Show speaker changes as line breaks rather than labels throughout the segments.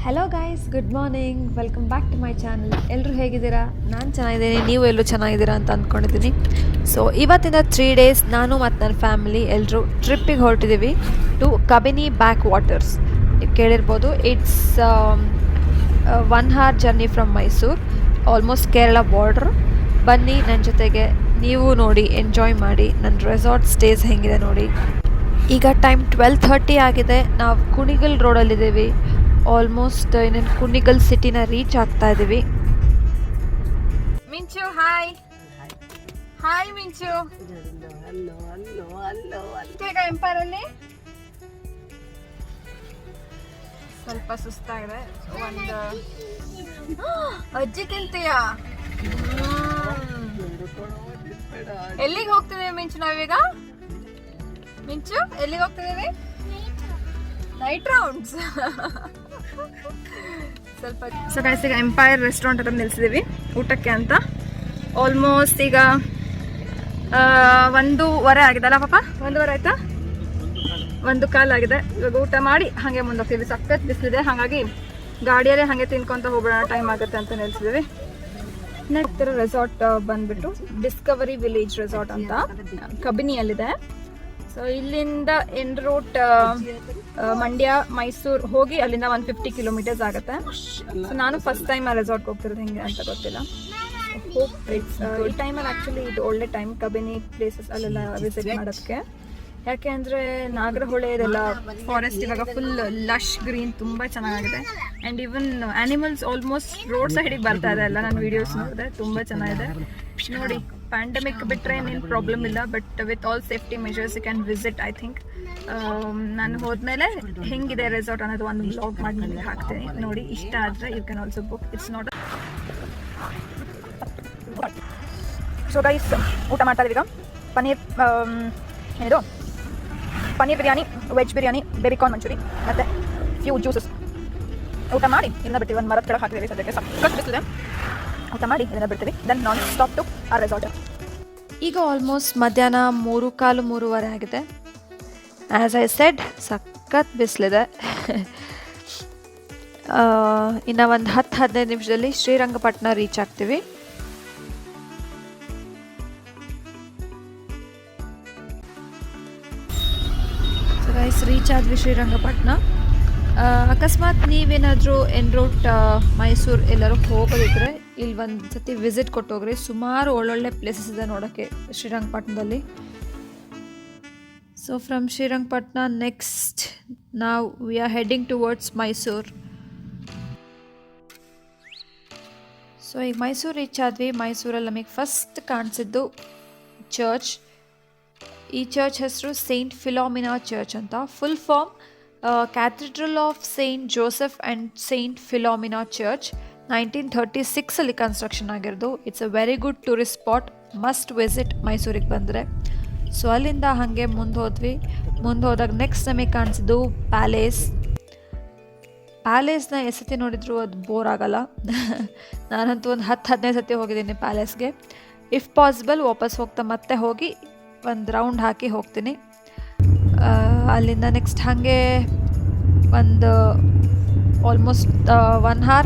Hello guys, good morning. Welcome back to my channel. ಎಲ್ಲರೂ ಹೇಗಿದ್ದೀರಾ? ನಾನು ಚೆನ್ನಾಗಿದ್ದೀನಿ, ನೀವು ಎಲ್ಲರೂ ಚೆನ್ನಾಗಿದ್ದೀರಾ ಅಂತ ಅಂದ್ಕೊಂಡಿದ್ದೀನಿ. ಸೊ ಇವತ್ತಿಂದ 3 days ನಾನು ಮತ್ತು ನನ್ನ ಫ್ಯಾಮಿಲಿ ಎಲ್ಲರೂ ಟ್ರಿಪ್ಪಿಗೆ ಹೊರಟಿದ್ದೀವಿ ಟು ಕಬಿನಿ ಬ್ಯಾಕ್ ವಾಟರ್ಸ್. ನೀವು ಕೇಳಿರ್ಬೋದು, it's 1 hour journey from Mysuru, almost Kerala border. ಬನ್ನಿ ನನ್ನ ಜೊತೆಗೆ, ನೀವು ನೋಡಿ, ಎಂಜಾಯ್ ಮಾಡಿ. ನನ್ನ ರೆಸಾರ್ಟ್ ಸ್ಟೇಸ್ ಹೆಂಗಿದೆ ನೋಡಿ. ಈಗ ಟೈಮ್ 12:30 ಆಗಿದೆ. ನಾವು ಕುಣಿಗಲ್ ರೋಡಲ್ಲಿದ್ದೀವಿ. ಆಲ್ಮೋಸ್ಟ್ ಇನ್ನೇನು ಕುಣಿಗಲ್ ಸಿಟಿನ ರೀಚ್ ಆಗ್ತಾ ಇದ್ದೀವಿ. ಮಿಂಚು, ಹಾಯ್ ಹಾಯ್ ಮಿಂಚು. ಈಗ ಎಂಪೈರ್ ಅಲ್ಲಿ ಸ್ವಲ್ಪ ಸುಸ್ತಾಗಿದೆ. ಒಂದು ಅಜ್ಜಿ ತಿಂತೀಯಾ? ಎಲ್ಲಿಗೆ ಹೋಗ್ತಿದ್ದೀವಿ ಮಿಂಚು ನಾವೀಗ? ಮಿಂಚು ಎಲ್ಲಿಗೆ ಹೋಗ್ತಿದ್ದೀವಿ? Night rounds. ಸ್ವಲ್ಪ ಸೊ ಗೈಸ್, ಈಗ ಎಂಪೈರ್ ರೆಸ್ಟೋರೆಂಟ್ ಹತ್ರ ನಿಲ್ಸಿದ್ದೀವಿ ಊಟಕ್ಕೆ ಅಂತ. ಆಲ್ಮೋಸ್ಟ್ ಈಗ 1:15 ಆಗಿದೆ ಅಲ್ಲ ಪಾಪ? 1:15 ಆಯ್ತಾ? 1:15 ಆಗಿದೆ. ಇವಾಗ ಊಟ ಮಾಡಿ ಹಾಗೆ ಮುಂದೋಗ್ತೀವಿ. ಸಖತ್ ಬಿಸಿಲಿದೆ, ಹಾಗಾಗಿ ಗಾಡಿಯಲ್ಲೇ ಹಾಗೆ ತಿನ್ಕೊಂತ ಹೋಗ್ಬಿಡೋಣ, ಟೈಮ್ ಆಗುತ್ತೆ ಅಂತ ನಿಲ್ಸಿದ್ದೀವಿ. ನೆಕ್ಸ್ಟ್ ರೆಸಾರ್ಟ್ ಬಂದ್ಬಿಟ್ಟು ಡಿಸ್ಕವರಿ ವಿಲೇಜ್ ರೆಸಾರ್ಟ್ ಅಂತ ಕಬಿನಿಯಲ್ಲಿದೆ. ಸೊ ಇಲ್ಲಿಂದ ಎನ್ ರೂಟ್ ಮಂಡ್ಯ, ಮೈಸೂರು ಹೋಗಿ ಅಲ್ಲಿಂದ 150 kilometers ಆಗುತ್ತೆ. ಸೊ ನಾನು ಫಸ್ಟ್ ಟೈಮ್ ಆ ರೆಸಾರ್ಟ್ಗೆ ಹೋಗ್ತಿರೋದು, ಹೆಂಗೆ ಅಂತ ಗೊತ್ತಿಲ್ಲ. ಈ ಟೈಮಲ್ಲಿ ಆ್ಯಕ್ಚುಲಿ ಇದು ಒಳ್ಳೆ ಟೈಮ್ ಕಬಿನಿ ಪ್ಲೇಸಸ್ ಅಲ್ಲೆಲ್ಲ ವಿಸಿಟ್ ಮಾಡೋದಕ್ಕೆ. ಯಾಕೆ ಅಂದರೆ ನಾಗರಹೊಳೆ ಇದೆಲ್ಲ ಫಾರೆಸ್ಟ್ ಇವಾಗ ಫುಲ್ ಲಶ್ ಗ್ರೀನ್, ತುಂಬ ಚೆನ್ನಾಗಿದೆ. And even animals almost road ಸೈಡಿಗೆ ಬರ್ತಾ ಇದೆ ಎಲ್ಲ. ನಾನು ವೀಡಿಯೋಸ್ ನೋಡಿದೆ, ತುಂಬ ಚೆನ್ನಾಗಿದೆ ನೋಡಿ. ಪ್ಯಾಂಡಮಿಕ್ ಬಿಟ್ಟರೆ ಏನೇನು ಪ್ರಾಬ್ಲಮ್ ಇಲ್ಲ, but with all safety measures you can visit. I think ನಾನು ಹೋದ್ಮೇಲೆ ಹೆಂಗಿದೆ ರೆಸಾರ್ಟ್ ಅನ್ನೋದು ಒಂದು ಬ್ಲಾಗ್ ಮಾಡಿ ನಿಮಗೆ ಹಾಕ್ತೀನಿ ನೋಡಿ. ಇಷ್ಟ ಆದರೆ you can also book. It's not. So guys, ಊಟ ಮಾಡ್ತಾ ಇದೀವಿ ಈಗ. ಏನಿದು ಪನ್ನೀರ್ ಬಿರಿಯಾನಿ, ವೆಜ್ ಬಿರಿಯಾನಿ, ಬೇಬಿಕಾರ್ನ್ ಮಂಚೂರಿ ಮತ್ತು ಫ್ಯೂ ಜ್ಯೂಸಸ್. ಊಟ ಮಾಡಿ ಇದನ್ನ ಬಿಡ್ತೀವಿ, ಒಂದು ಮರದ ಕೆಳಗೆ ಹಾಕಿದ್ದೀವಿ. ಸದ್ಯಕ್ಕೆ ಸಕ್ಕತ್ ಬಿಸಿಲಿದೆ. ಊಟ ಮಾಡಿ ಇದನ್ನ ಬಿಡ್ತೀವಿ, ದೆನ್ ನಾನ್ ಸ್ಟಾಪ್ ಟು ಆ ರೆಸಾರ್ಟ್. ಈಗ ಆಲ್ಮೋಸ್ಟ್ ಮಧ್ಯಾಹ್ನ 3:15, 3:30 ಆಗಿದೆ. ಆ್ಯಸ್ ಐ ಸೆಡ್, ಸಖತ್ ಬಿಸಿಲಿದೆ. ಇನ್ನು ಒಂದು 10-15 ನಿಮಿಷದಲ್ಲಿ ಶ್ರೀರಂಗಪಟ್ಟಣ ರೀಚ್ ಆಗ್ತೀವಿ. ಗೈಸ್, ರೀಚ್ ಆದ್ವಿ ಶ್ರೀರಂಗಪಟ್ಟಣ. ಅಕಸ್ಮಾತ್ ನೀವೇನಾದರೂ ಎನ್ ರೂಟ್ ಮೈಸೂರು ಎಲ್ಲರೂ ಹೋಗೋದಿದ್ರೆ ಇಲ್ಲಿ ಒಂದು ಸತಿ ವಿಸಿಟ್ ಕೊಟ್ಟೋಗ್ರಿ. ಸುಮಾರು ಒಳ್ಳೊಳ್ಳೆ ಪ್ಲೇಸಸ್ ಇದೆ ನೋಡೋಕ್ಕೆ ಶ್ರೀರಂಗಪಟ್ಟಣದಲ್ಲಿ. ಸೊ ಫ್ರಮ್ ಶ್ರೀರಂಗಪಟ್ಟಣ ನೆಕ್ಸ್ಟ್ ನಾವು we are heading towards Mysuru. So ಈಗ ಮೈಸೂರು ರೀಚ್ ಆದ್ವಿ. ಮೈಸೂರಲ್ಲಿ ನಮಗೆ ಫಸ್ಟ್ ಕಾಣಿಸಿದ್ದು ಚರ್ಚ್. ಈ ಚರ್ಚ್ ಹೆಸರು ಸೇಂಟ್ ಫಿಲೋಮಿನಾ ಚರ್ಚ್ ಅಂತ. Full form cathedral of Saint Joseph and Saint Philomena church. 1936 construction ಆಗಿರೋದು. It's a very good tourist spot, must visit ಮೈಸೂರಿಗೆ ಬಂದರೆ. ಸೊ ಅಲ್ಲಿಂದ ಹಾಗೆ ಮುಂದೆ ಹೋದ್ವಿ. ಮುಂದೆ ಹೋದಾಗ ನೆಕ್ಸ್ಟ್ ನಮಗೆ ಕಾಣಿಸಿದ್ದು ಪ್ಯಾಲೇಸ್. ಪ್ಯಾಲೇಸ್ನ ಎಷ್ಟು ಸತಿ ನೋಡಿದ್ರು ಅದು ಬೋರ್ ಆಗಲ್ಲ. ನಾನಂತೂ ಒಂದು 10-15 ಸತಿ ಹೋಗಿದ್ದೀನಿ ಪ್ಯಾಲೇಸ್ಗೆ. ಇಫ್ ಪಾಸಿಬಲ್ ವಾಪಸ್ ಹೋಗ್ತಾ ಮತ್ತೆ ಹೋಗಿ ಒಂದು ರೌಂಡ್ ಹಾಕಿ ಹೋಗ್ತೀನಿ. ಅಲ್ಲಿಂದ ನೆಕ್ಸ್ಟ್ ಹಾಗೆ ಒಂದು ಆಲ್ಮೋಸ್ಟ್ 1 hour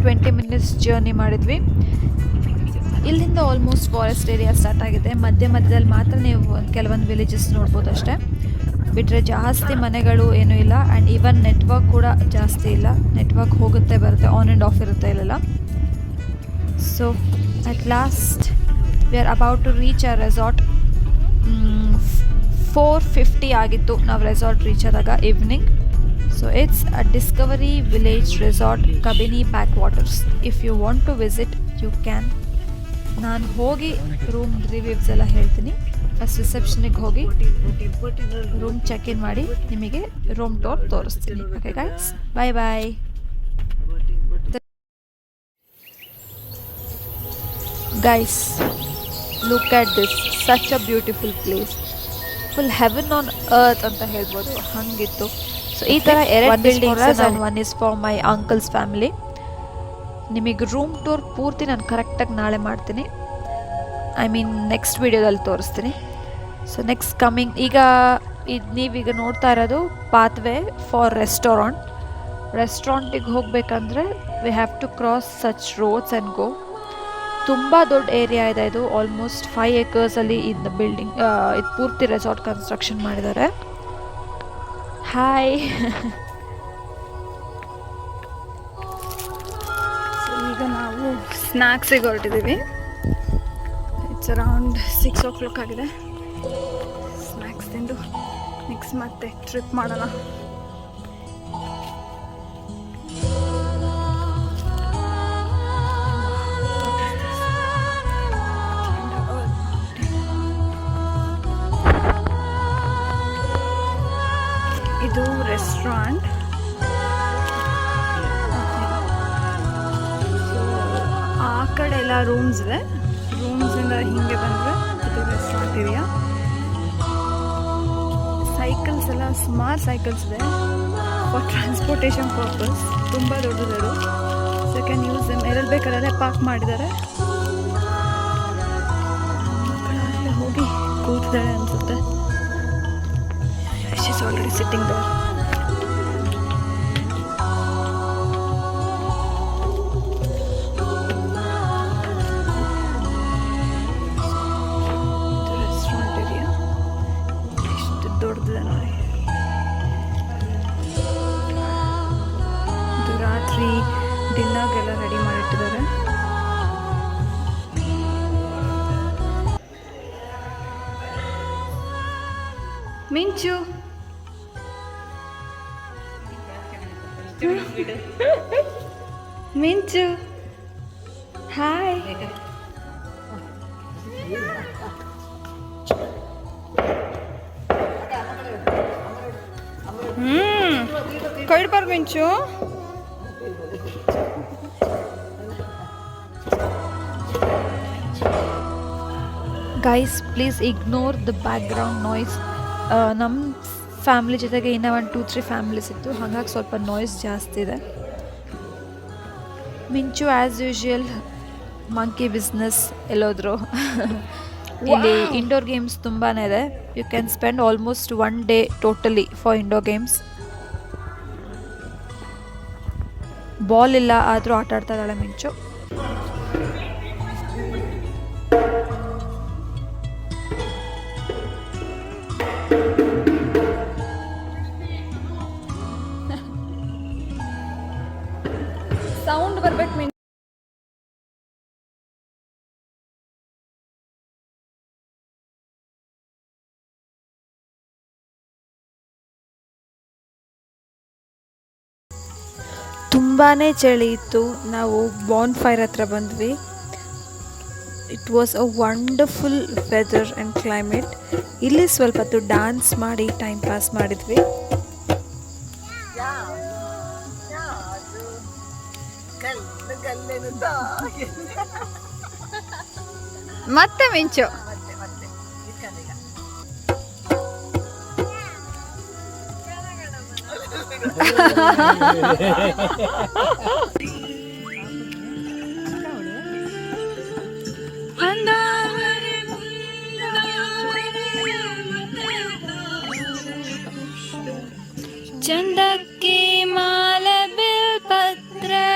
20 minutes ಜರ್ನಿ ಮಾಡಿದ್ವಿ. ಇಲ್ಲಿಂದ ಆಲ್ಮೋಸ್ಟ್ ಫಾರೆಸ್ಟ್ ಏರಿಯಾ ಸ್ಟಾರ್ಟ್ ಆಗಿದೆ. ಮಧ್ಯದಲ್ಲಿ ಮಾತ್ರ ನೀವು ಕೆಲವೊಂದು ವಿಲೇಜಸ್ ನೋಡ್ಬೋದು ಅಷ್ಟೇ, ಬಿಟ್ಟರೆ ಜಾಸ್ತಿ ಮನೆಗಳು ಏನೂ ಇಲ್ಲ. ಆ್ಯಂಡ್ ಈವನ್ ನೆಟ್ವರ್ಕ್ ಕೂಡ ಜಾಸ್ತಿ ಇಲ್ಲ. ನೆಟ್ವರ್ಕ್ ಹೋಗುತ್ತೆ ಬರುತ್ತೆ, ಆನ್ ಆ್ಯಂಡ್ ಆಫ್ ಇರುತ್ತೆ ಇಲ್ಲೆಲ್ಲ. So at last we are about to reach ಆ ರೆಸಾರ್ಟ್. 4:50 ಆಗಿತ್ತು ನಾವು ರೆಸಾರ್ಟ್ ರೀಚ್ ಆದಾಗ, evening. So it's a Discovery Village resort, Kabini back waters. If you want to visit you can. ನಾನು ಹೋಗಿ ರೂಮ್ ರಿವ್ಯೂಸ್ ಎಲ್ಲ ಹೇಳ್ತೀನಿ. ಫಸ್ಟ್ ರಿಸೆಪ್ಷನಿಗೆ ಹೋಗಿ ರೂಮ್ ಚೆಕ್ ಇನ್ ಮಾಡಿ ನಿಮಗೆ ರೂಮ್ ಟೂರ್ ತೋರಿಸ್ತೀನಿ. Okay guys, bye bye. Guys, look at this, such a beautiful place. Full heaven on earth ಅಂತ ಹೇಳ್ಬೋದು, ಹಂಗಿತ್ತು. ಸೊ ಈ ಥರ 2 buildings. One is for my uncle's family. ನಿಮಗೆ ರೂಮ್ ಟೂರ್ ಪೂರ್ತಿ ನಾನು ಕರೆಕ್ಟಾಗಿ ನಾಳೆ ಮಾಡ್ತೀನಿ. ಐ ಮೀನ್ ನೆಕ್ಸ್ಟ್ ವೀಡಿಯೋದಲ್ಲಿ ತೋರಿಸ್ತೀನಿ. ಸೊ ನೆಕ್ಸ್ಟ್ ಕಮ್ಮಿಂಗ್ ಈಗ ನೀವೀಗ ನೋಡ್ತಾ ಇರೋದು ಪಾತ್ವೇ ಫಾರ್ ರೆಸ್ಟೋರೆಂಟ್.
ರೆಸ್ಟೋರೆಂಟಿಗೆ ಹೋಗಬೇಕಂದ್ರೆ we have to cross such roads and go. ತುಂಬ ದೊಡ್ಡ ಏರಿಯಾ ಇದೆ ಇದು. ಆಲ್ಮೋಸ್ಟ್ 5 acres ಇದು ಬಿಲ್ಡಿಂಗ್, ಇದು ಪೂರ್ತಿ ರೆಸಾರ್ಟ್ ಕನ್ಸ್ಟ್ರಕ್ಷನ್ ಮಾಡಿದ್ದಾರೆ. ಹಾಯ್.
ಈಗ ನಾವು ಸ್ನ್ಯಾಕ್ಸಿಗೆ ಹೊರಟಿದ್ದೀವಿ. ಇಟ್ಸ್ ಅರೌಂಡ್ 6 o'clock ಆಗಿದೆ. ಸ್ನ್ಯಾಕ್ಸ್ ತಿಂದು ನೆಕ್ಸ್ಟ್ ಮತ್ತೆ ಟ್ರಿಪ್ ಮಾಡೋಣ. ಇದು ರೆಸ್ಟೋರೆಂಟ್. ಆ ಕಡೆ ಎಲ್ಲ ರೂಮ್ಸ್ ಇದೆ. ರೂಮ್ಸಿಂದ ಹಿಂಗೆ ಬಂದರೆ ಇದು ರೆಸ್ಟೋರೆಂಟ್ ಏರಿಯಾ. ಸೈಕಲ್ಸ್ ಎಲ್ಲ ಸುಮಾರು ಸೈಕಲ್ಸ್ ಇದೆ ಫಾರ್ ಟ್ರಾನ್ಸ್ಪೋರ್ಟೇಷನ್ ಪರ್ಪಸ್. ತುಂಬ ದೊಡ್ಡದು. So can use them. ಎಲ್ಲೆಲ್ಲಿ ಬೇಕಾದ್ರೆ ಪಾರ್ಕ್ ಮಾಡಿದ್ದಾರೆ. ಮಕ್ಕಳಲ್ಲಿ ಹೋಗಿ ಕೂತಿದ್ದಾಳೆ ಅನಿಸುತ್ತೆ. She is already sitting there. Restaurant area ಎಷ್ಟು ದೊಡ್ಡದಿದೆ ನೋಡಿ. ಇದು ರಾತ್ರಿ ಡಿನ್ನರ್ಗೆಲ್ಲ ರೆಡಿ ಮಾಡಿಟ್ಟಿದ್ದಾರೆ. ಮಿಂಚು ಮಿಂಚು ಹಾಯ್. ಕೈಡ್ಬಾರ್ದು ಮಿಂಚು.
Guys please ignore the background noise. ನಮ್ಮ ಫ್ಯಾಮ್ಲಿ ಜೊತೆಗೆ ಇನ್ನೂ 1-2-3 ಫ್ಯಾಮ್ಲೀಸ್ ಇತ್ತು, ಹಾಗಾಗಿ ಸ್ವಲ್ಪ ನಾಯ್ಸ್ ಜಾಸ್ತಿ ಇದೆ. Minchu as usual monkey business ಎಲ್ಲೋದ್ರು. ಇಲ್ಲಿ ಇಂಡೋರ್ ಗೇಮ್ಸ್ ತುಂಬಾ ಇದೆ. You can spend almost 1 day totally for indoor games. Ball ಇಲ್ಲ ಆದರೂ ಆಟ ಆಡ್ತಾ ಇದ್ದಾಳೆ ಮಿಂಚು.
ಸೌಂಡ್ ಬರ್ಬೇಕು ಮಿಂಚು.
ತುಂಬಾ ಚಳಿ ಇತ್ತು. ನಾವು ಬಾನ್ ಫೈರ್ ಹತ್ರ ಬಂದ್ವಿ. It was a wonderful weather and climate. ಇಲ್ಲಿ ಸ್ವಲ್ಪ ಹೊತ್ತು ಡ್ಯಾನ್ಸ್ ಮಾಡಿ ಟೈಮ್ ಪಾಸ್ ಮಾಡಿದ್ವಿ.
ಮತ್ತೆ ಮಿಂಚು ಚಂದಕ್ಕೆ ಮಾಲೆ ಬಿಲ್ಪತ್ರೆ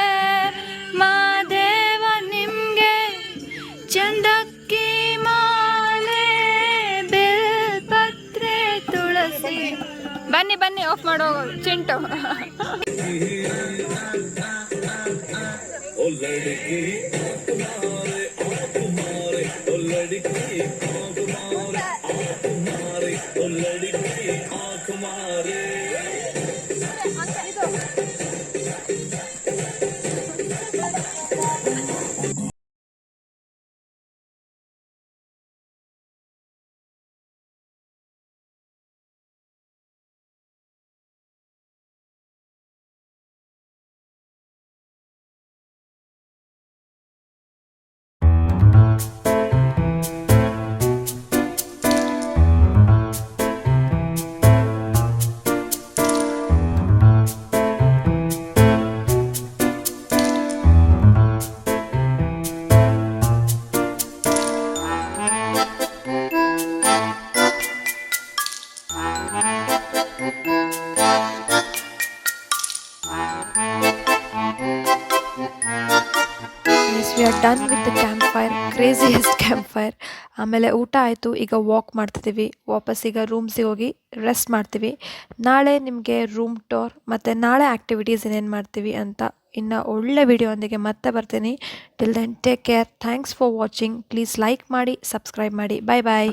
ಮಾದೇವ ನಿಮ್ಗೆ. ಚಂದಕ್ಕೆ ಮಾಲೆ ಬಿಲ್ಪತ್ರೆ ತುಳಸಿ. ಬನ್ನಿ ಬನ್ನಿ ಆಫ್ ಮಾಡೋ Chintu.
Camp fire, craziest camp fire. ಆಮೇಲೆ ಊಟ ಆಯಿತು, ಈಗ ವಾಕ್ ಮಾಡ್ತಿದ್ದೀವಿ. ವಾಪಸ್ ಈಗ ರೂಮ್ಸಿಗೆ ಹೋಗಿ ರೆಸ್ಟ್ ಮಾಡ್ತೀವಿ. ನಾಳೆ ನಿಮಗೆ ರೂಮ್ ಟೂರ್ ಮತ್ತು ನಾಳೆ ಆ್ಯಕ್ಟಿವಿಟೀಸ್ ಏನೇನು ಮಾಡ್ತೀವಿ ಅಂತ ಇನ್ನು ಒಳ್ಳೆ ವಿಡಿಯೋ ಮತ್ತೆ ಬರ್ತೀನಿ. Till then take care. Thanks for watching. Please like ಮಾಡಿ, ಸಬ್ಸ್ಕ್ರೈಬ್ ಮಾಡಿ. ಬಾಯ್ ಬಾಯ್.